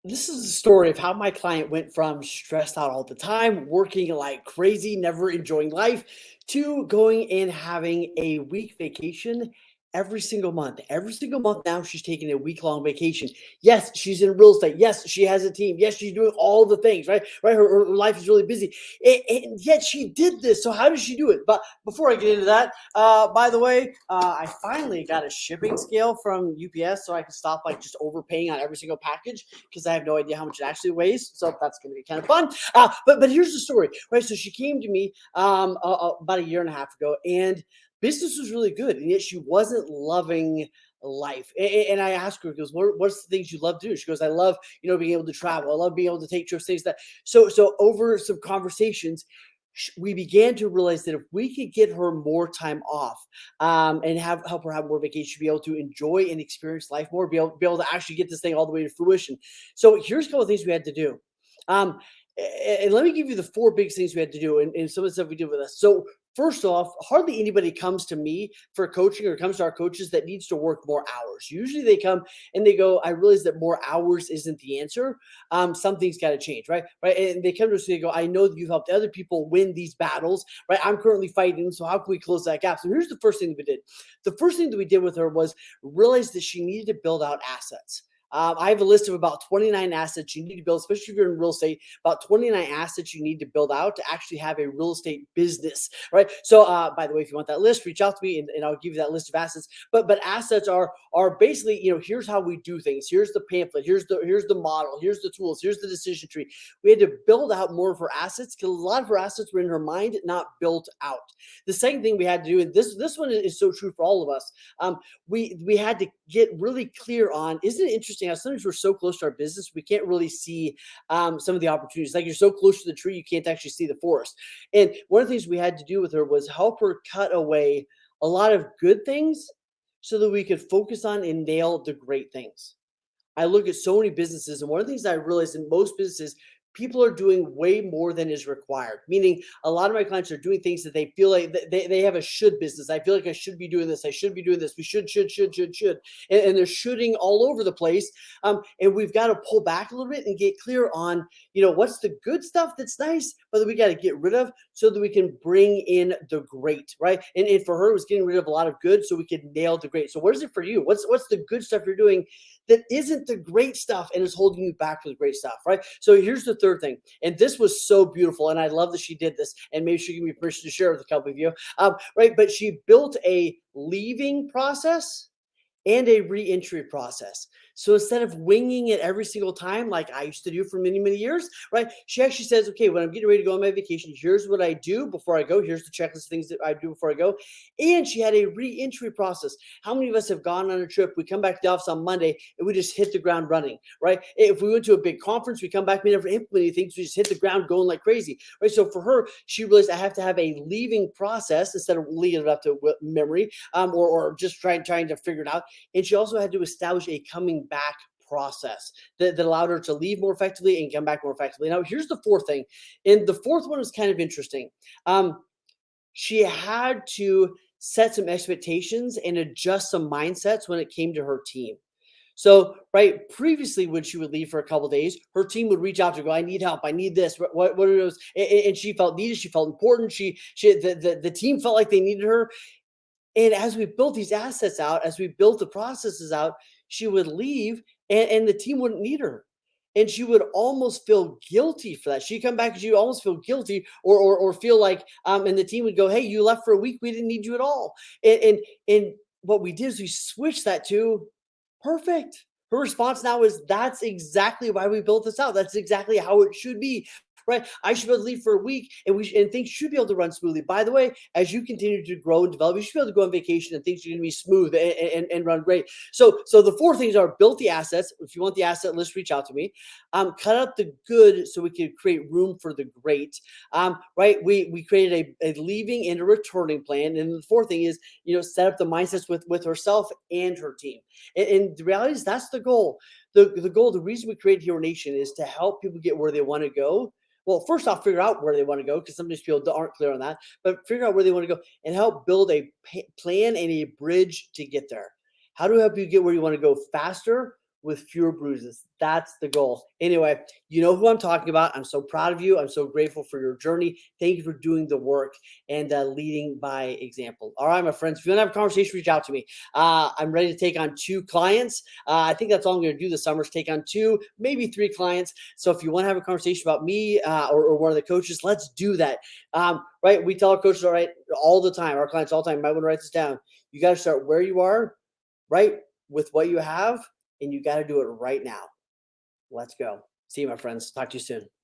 This is a story of how my client went from stressed out all the time, working like crazy, never enjoying life, to going and having a week vacation every single month. Every single month now, she's taking a week-long vacation. Yes, she's in real estate. Yes, she has a team. Yes, she's doing all the things, right? Right. Her life is really busy. And yet she did this. So how does she do it? But before I get into that, by the way, I finally got a shipping scale from UPS so I can stop like just overpaying on every single package because I have no idea how much it actually weighs. So that's going to be kind of fun. But here's the story, right? So she came to me about a year and a half ago, and business was really good, and yet she wasn't loving life. And I asked her, goes, what's the things you love to do? She goes, I love, being able to travel. I love being able to take trips, things that. So over some conversations, we began to realize that if we could get her more time off and help her have more vacation, be able to enjoy and experience life more, be able to actually get this thing all the way to fruition. So here's a couple of things we had to do. Um, and let me give you the four big things we had to do and some of the stuff we did with us. So first off, hardly anybody comes to me for coaching or comes to our coaches that needs to work more hours. Usually they come and they go, I realize that more hours isn't the answer. Something's got to change, right? Right. And they come to us and they go, I know that you've helped other people win these battles, right? I'm currently fighting. So how can we close that gap? So here's the first thing that we did. The first thing that we did with her was realize that she needed to build out assets. I have a list of about 29 assets you need to build, especially if you're in real estate, about 29 assets you need to build out to actually have a real estate business, right? So, by the way, if you want that list, reach out to me and I'll give you that list of assets. But assets are basically, here's how we do things. Here's the pamphlet. Here's the model. Here's the tools. Here's the decision tree. We had to build out more of her assets because a lot of her assets were in her mind, not built out. The second thing we had to do, and this one is so true for all of us, we had to get really clear on, isn't it interesting how sometimes we're so close to our business, we can't really see some of the opportunities. Like you're so close to the tree, you can't actually see the forest. And one of the things we had to do with her was help her cut away a lot of good things so that we could focus on and nail the great things. I look at so many businesses, and one of the things I realized in most businesses, people are doing way more than is required. Meaning, a lot of my clients are doing things that they feel like they have a should business. I feel like I should be doing this. I should be doing this. We should. And they're shooting all over the place. And we've got to pull back a little bit and get clear on, what's the good stuff that's nice, but that we got to get rid of so that we can bring in the great, right? And for her, it was getting rid of a lot of good so we could nail the great. So what is it for you? What's the good stuff you're doing that isn't the great stuff and is holding you back for the great stuff, right? So here's the third thing. And this was so beautiful. And I love that she did this. And maybe she give me permission to share with a couple of you. Right. But she built a leaving process and a re-entry process. So instead of winging it every single time, like I used to do for many, many years, right? She actually says, okay, when I'm getting ready to go on my vacation, here's what I do before I go. Here's the checklist of things that I do before I go. And she had a re-entry process. How many of us have gone on a trip? We come back to the office on Monday and we just hit the ground running, right? If we went to a big conference, we come back, we never implement anything. So we just hit the ground going like crazy, right? So for her, she realized I have to have a leaving process instead of leaving it up to memory or just trying to figure it out. And she also had to establish a coming back process that allowed her to leave more effectively and come back more effectively. Now, here's the fourth thing. And the fourth one is kind of interesting. She had to set some expectations and adjust some mindsets when it came to her team. So, right, previously when she would leave for a couple of days, her team would reach out to her, go, I need help. I need this. What are those? And she felt needed. She felt important. The team felt like they needed her. And as we built these assets out, as we built the processes out, she would leave and the team wouldn't need her. And she would almost feel guilty for that. She'd come back and she'd almost feel guilty or feel like, and the team would go, hey, you left for a week. We didn't need you at all. And what we did is we switched that to perfect. Her response now is that's exactly why we built this out. That's exactly how it should be. Right. I should be able to leave for a week and things should be able to run smoothly. By the way, as you continue to grow and develop, you should be able to go on vacation and things are going to be smooth and run great. So the four things are build the assets. If you want the asset list, reach out to me. Cut out the good so we can create room for the great. Right. We created a leaving and a returning plan. And the fourth thing is, set up the mindsets with herself and her team. And the reality is that's the goal. The goal, the reason we created Hero Nation is to help people get where they want to go. Well, first off, figure out where they want to go because sometimes people aren't clear on that, but figure out where they want to go and help build a plan and a bridge to get there. How do I help you get where you want to go faster with fewer bruises. That's the goal. Anyway, you know who I'm talking about. I'm so proud of you. I'm so grateful for your journey. Thank you for doing the work and leading by example. All right, my friends, if you want to have a conversation, reach out to me. I'm ready to take on 2 clients. I think that's all I'm going to do this summer is take on 2, maybe 3 clients. So if you want to have a conversation about me or one of the coaches, let's do that. Right? We tell our coaches, all right, all the time, our clients all the time, you might want to write this down. You got to start where you are, right, with what you have, and you got to do it right now. Let's go. See you, my friends. Talk to you soon.